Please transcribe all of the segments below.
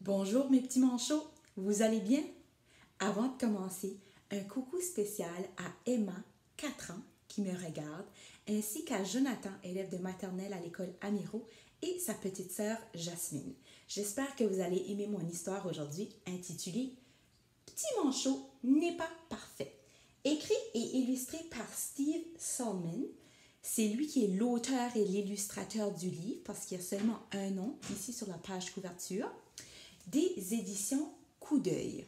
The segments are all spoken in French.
Bonjour mes petits manchots, vous allez bien? Avant de commencer, un coucou spécial à Emma, 4 ans, qui me regarde, ainsi qu'à Jonathan, élève de maternelle à l'école Amiro, et sa petite sœur Jasmine. J'espère que vous allez aimer mon histoire aujourd'hui intitulée Petit manchot n'est pas parfait. Écrit et illustré par Steve Salmon. C'est lui qui est l'auteur et l'illustrateur du livre parce qu'il y a seulement un nom ici sur la page couverture. Des éditions Coup d'œil.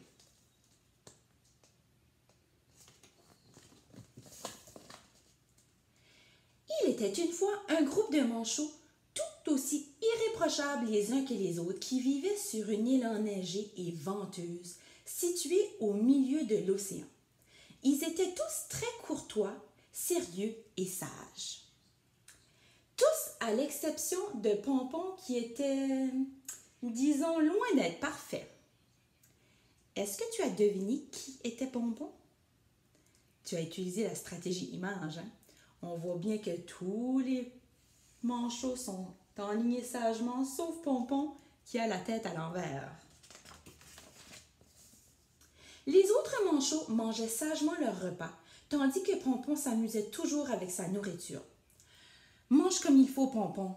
Il était une fois un groupe de manchots tout aussi irréprochables les uns que les autres qui vivaient sur une île enneigée et venteuse située au milieu de l'océan. Ils étaient tous très courtois, sérieux et sages. Tous à l'exception de Pompon qui était, disons, loin d'être parfait. Est-ce que tu as deviné qui était Pompon? Tu as utilisé la stratégie image. Hein? On voit bien que tous les manchots sont enlignés sagement, sauf Pompon qui a la tête à l'envers. Les autres manchots mangeaient sagement leur repas, tandis que Pompon s'amusait toujours avec sa nourriture. « Mange comme il faut, Pompon »,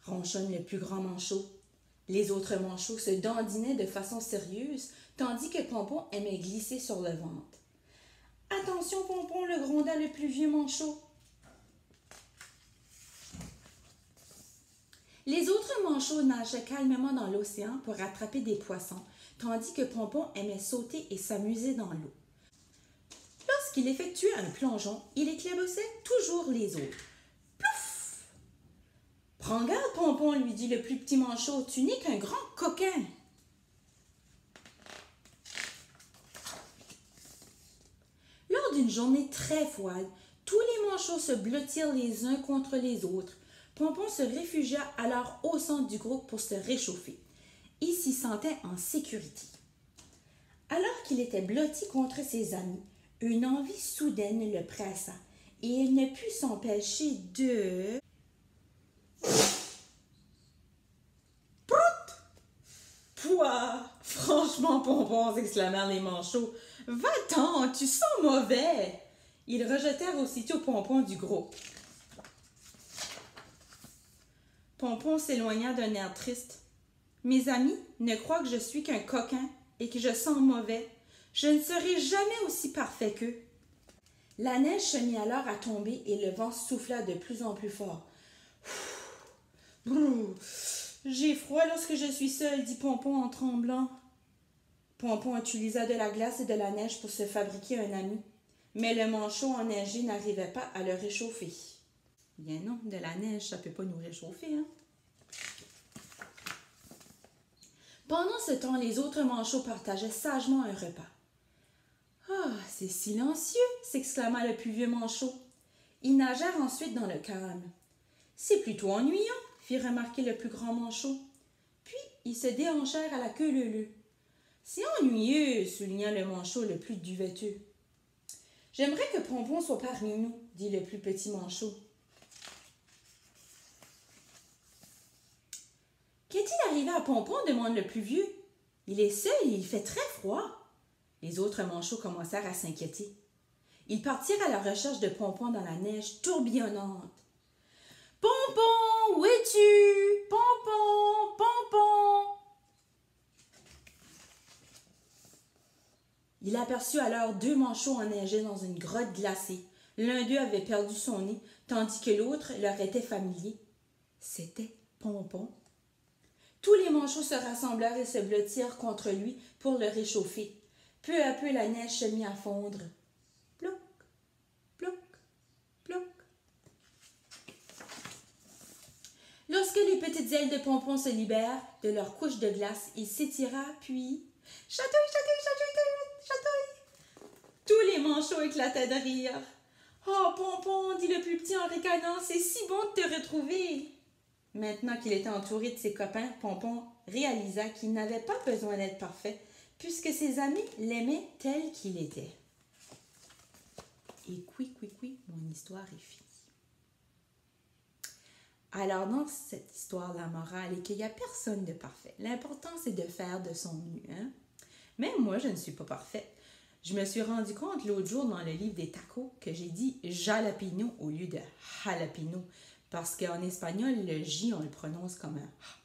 ronchonne le plus grand manchot. Les autres manchots se dandinaient de façon sérieuse, tandis que Pompon aimait glisser sur le ventre. « Attention, Pompon », le gronda le plus vieux manchot. Les autres manchots nageaient calmement dans l'océan pour attraper des poissons, tandis que Pompon aimait sauter et s'amuser dans l'eau. Lorsqu'il effectuait un plongeon, il éclaboussait toujours les autres. Plouf! « Prends garde, Pompon, lui dit le plus petit manchot, tu n'es qu'un grand coquin. » Lors d'une journée très froide, tous les manchots se blottirent les uns contre les autres. Pompon se réfugia alors au centre du groupe pour se réchauffer. Il s'y sentait en sécurité. Alors qu'il était blotti contre ses amis, une envie soudaine le pressa et il ne put s'empêcher de... Prout! Pouah! Franchement, Pompon, s'exclamèrent les manchots. Va-t'en, tu sens mauvais! Ils rejetèrent aussitôt Pompon du groupe. Pompon s'éloigna d'un air triste. Mes amis ne croient que je suis qu'un coquin et que je sens mauvais. Je ne serai jamais aussi parfait qu'eux. La neige se mit alors à tomber et le vent souffla de plus en plus fort. J'ai froid lorsque je suis seul, dit Pompon en tremblant. Pompon utilisa de la glace et de la neige pour se fabriquer un ami, mais le manchot enneigé n'arrivait pas à le réchauffer. Bien non, de la neige, ça ne peut pas nous réchauffer, hein? Pendant ce temps, les autres manchots partageaient sagement un repas. « Ah, c'est silencieux !» s'exclama le plus vieux manchot. Ils nagèrent ensuite dans le calme. « C'est plutôt ennuyant !» fit remarquer le plus grand manchot. Puis, ils se déhanchèrent à la queue leu-leu. « C'est ennuyeux !» souligna le manchot le plus duveteux. « J'aimerais que Pompon soit parmi nous !» dit le plus petit manchot. Qu'est-il arrivé à Pompon demande le plus vieux. Il est seul et il fait très froid. Les autres manchots commencèrent à s'inquiéter. Ils partirent à la recherche de Pompon dans la neige tourbillonnante. « Pompon, où es-tu? Pompon, Pompon! » Il aperçut alors 2 manchots enneigés dans une grotte glacée. L'un d'eux avait perdu son nez, tandis que l'autre leur était familier. C'était Pompon. Tous les manchots se rassemblèrent et se blottirent contre lui pour le réchauffer. Peu à peu, la neige se mit à fondre. Plouc, plouc, plouc. Lorsque les petites ailes de Pompon se libèrent de leur couche de glace, il s'étira, puis... Chatouille, chatouille, chatouille, chatouille! Tous les manchots éclataient de rire. « Oh, Pompon, dit le plus petit en ricanant, c'est si bon de te retrouver! » Maintenant qu'il était entouré de ses copains, Pompon réalisa qu'il n'avait pas besoin d'être parfait, puisque ses amis l'aimaient tel qu'il était. Et mon histoire est finie. Alors, dans cette histoire, la morale est qu'il n'y a personne de parfait. L'important, c'est de faire de son mieux. Hein? Même moi, je ne suis pas parfaite. Je me suis rendu compte l'autre jour dans le livre des tacos que j'ai dit jalapeno au lieu de jalapeno. Parce qu'en espagnol, le J, on le prononce comme un H.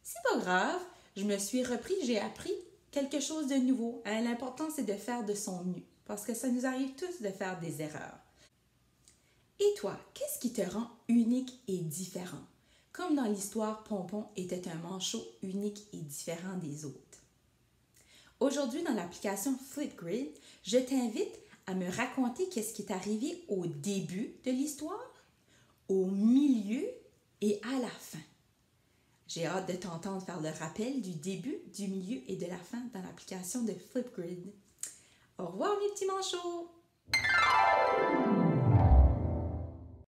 C'est pas grave, je me suis repris, j'ai appris quelque chose de nouveau. Hein? L'important, c'est de faire de son mieux. Parce que ça nous arrive tous de faire des erreurs. Et toi, qu'est-ce qui te rend unique et différent? Comme dans l'histoire, Pompon était un manchot unique et différent des autres. Aujourd'hui, dans l'application Flipgrid, je t'invite à me raconter qu'est-ce qui est arrivé au début de l'histoire, au milieu et à la fin. J'ai hâte de t'entendre faire le rappel du début, du milieu et de la fin dans l'application de Flipgrid. Au revoir mes petits manchots!